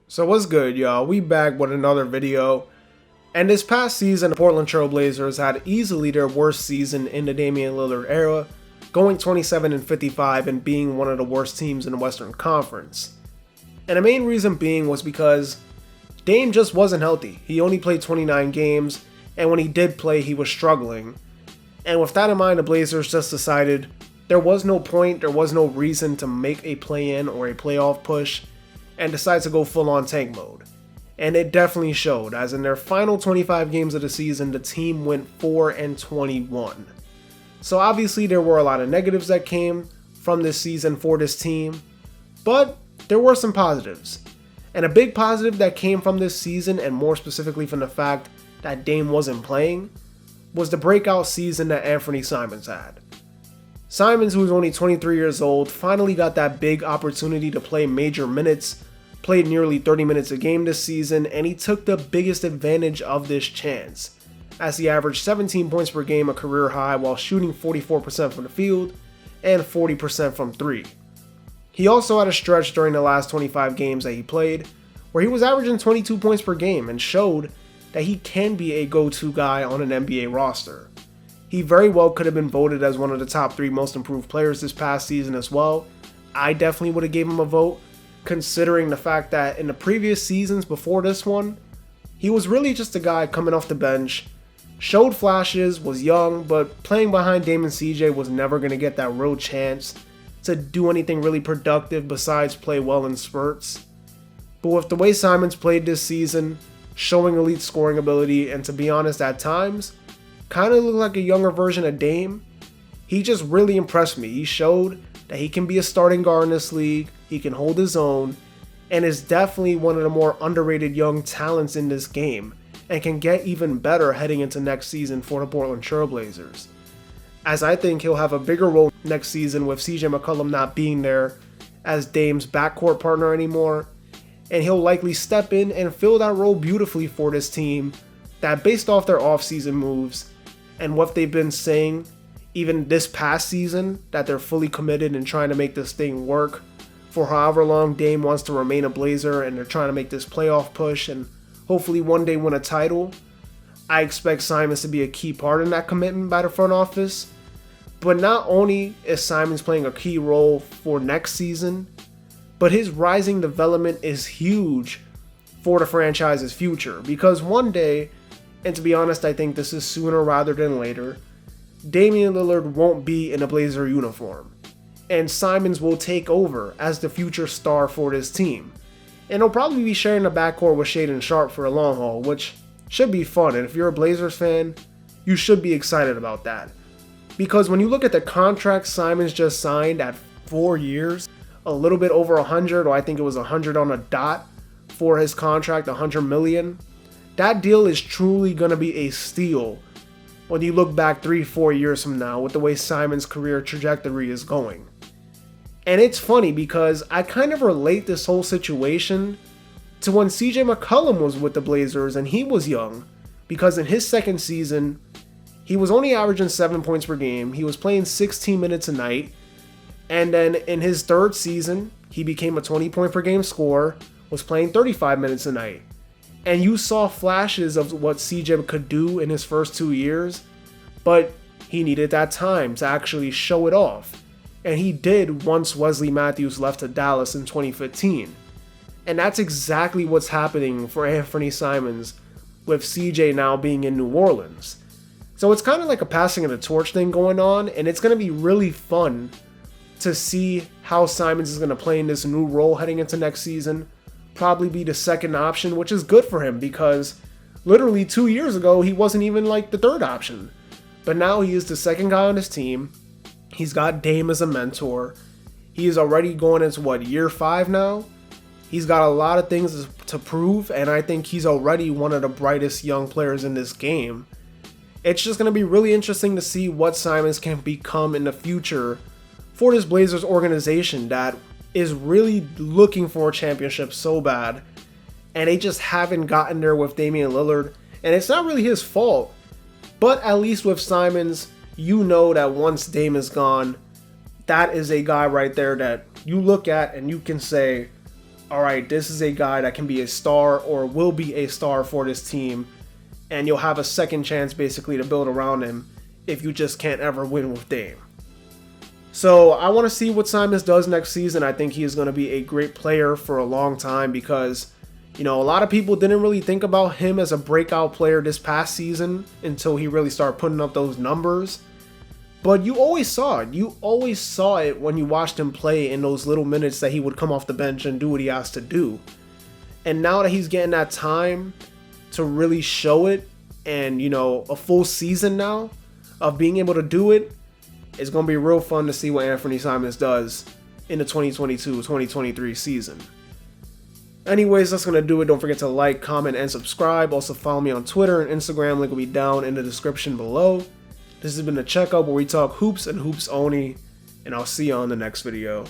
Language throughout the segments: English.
So what's good, y'all? We back with another video. And this past season, the Portland Trail Blazers had easily their worst season in the Damian Lillard era, going 27-55 and being one of the worst teams in the Western Conference. And the main reason being was because Dame just wasn't healthy. He only played 29 games, and when he did play, he was struggling. And with that in mind, the Blazers just decided there was no point, there was no reason to make a play-in or a playoff push, and decides to go full-on tank mode. And it definitely showed, as in their final 25 games of the season, the team went 4-21. So obviously there were a lot of negatives that came from this season for this team, but there were some positives. And a big positive that came from this season, and more specifically from the fact that Dame wasn't playing, was the breakout season that Anfernee Simons had. Simons, who was only 23 years old, finally got that big opportunity to play major minutes, played nearly 30 minutes a game this season, and he took the biggest advantage of this chance, as he averaged 17 points per game, a career high, while shooting 44% from the field and 40% from 3. He also had a stretch during the last 25 games that he played, where he was averaging 22 points per game and showed that he can be a go-to guy on an NBA roster. He very well could have been voted as one of the top 3 most improved players this past season as well. I definitely would have gave him a vote, considering the fact that in the previous seasons before this one, he was really just a guy coming off the bench, showed flashes, was young, but playing behind Dame and CJ was never going to get that real chance to do anything really productive besides play well in spurts. But with the way Simons played this season, showing elite scoring ability, and to be honest at times, kind of looked like a younger version of Dame, he just really impressed me. He showed that he can be a starting guard in this league, he can hold his own, and is definitely one of the more underrated young talents in this game, and can get even better heading into next season for the Portland Trail Blazers. As I think he'll have a bigger role next season with CJ McCollum not being there as Dame's backcourt partner anymore, and he'll likely step in and fill that role beautifully for this team that, based off their offseason moves and what they've been saying even this past season, that they're fully committed and trying to make this thing work for however long Dame wants to remain a Blazer, and they're trying to make this playoff push and hopefully one day win a title. I expect Simons to be a key part in that commitment by the front office. But not only is Simons playing a key role for next season, but his rising development is huge for the franchise's future, because one day, and to be honest I think this is sooner rather than later, Damian Lillard won't be in a Blazer uniform, and Simons will take over as the future star for this team. And he'll probably be sharing the backcourt with Shaedon Sharpe for a long haul, which should be fun, and if you're a Blazers fan, you should be excited about that. Because when you look at the contract Simons just signed at 4 years, a little bit over 100, or I think it was 100 on a dot for his contract, 100 million, that deal is truly going to be a steal when you look back 3-4 years from now with the way Simons' career trajectory is going. And it's funny because I kind of relate this whole situation to when CJ McCollum was with the Blazers and he was young, because in his second season, he was only averaging 7 points per game, he was playing 16 minutes a night, and then in his third season, he became a 20 point per game scorer, was playing 35 minutes a night. And you saw flashes of what CJ could do in his first 2 years, but he needed that time to actually show it off. And he did once Wesley Matthews left to Dallas in 2015. And that's exactly what's happening for Anfernee Simons with CJ now being in New Orleans. So it's kind of like a passing of the torch thing going on, and it's going to be really fun to see how Simons is going to play in this new role heading into next season. Probably be the second option, which is good for him because literally 2 years ago he wasn't even like the third option. But now he is the second guy on his team. He's got Dame as a mentor. He is already going into year 5 now? He's got a lot of things to prove, and I think he's already one of the brightest young players in this game. It's just going to be really interesting to see what Simons can become in the future for this Blazers organization that is really looking for a championship so bad, and they just haven't gotten there with Damian Lillard, and it's not really his fault, but at least with Simons, you know that once Dame is gone, that is a guy right there that you look at and you can say, alright, this is a guy that can be a star or will be a star for this team, and you'll have a second chance basically to build around him if you just can't ever win with Dame. So I want to see what Simons does next season. I think he is going to be a great player for a long time because, you know, a lot of people didn't really think about him as a breakout player this past season until he really started putting up those numbers. But you always saw it. You always saw it when you watched him play in those little minutes that he would come off the bench and do what he has to do. And now that he's getting that time to really show it and, you know, a full season now of being able to do it, it's going to be real fun to see what Anfernee Simons does in the 2022-2023 season. Anyways, that's going to do it. Don't forget to like, comment, and subscribe. Also follow me on Twitter and Instagram. Link will be down in the description below. This has been the Checkup where we talk hoops and hoops only, and I'll see you on the next video.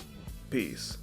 Peace.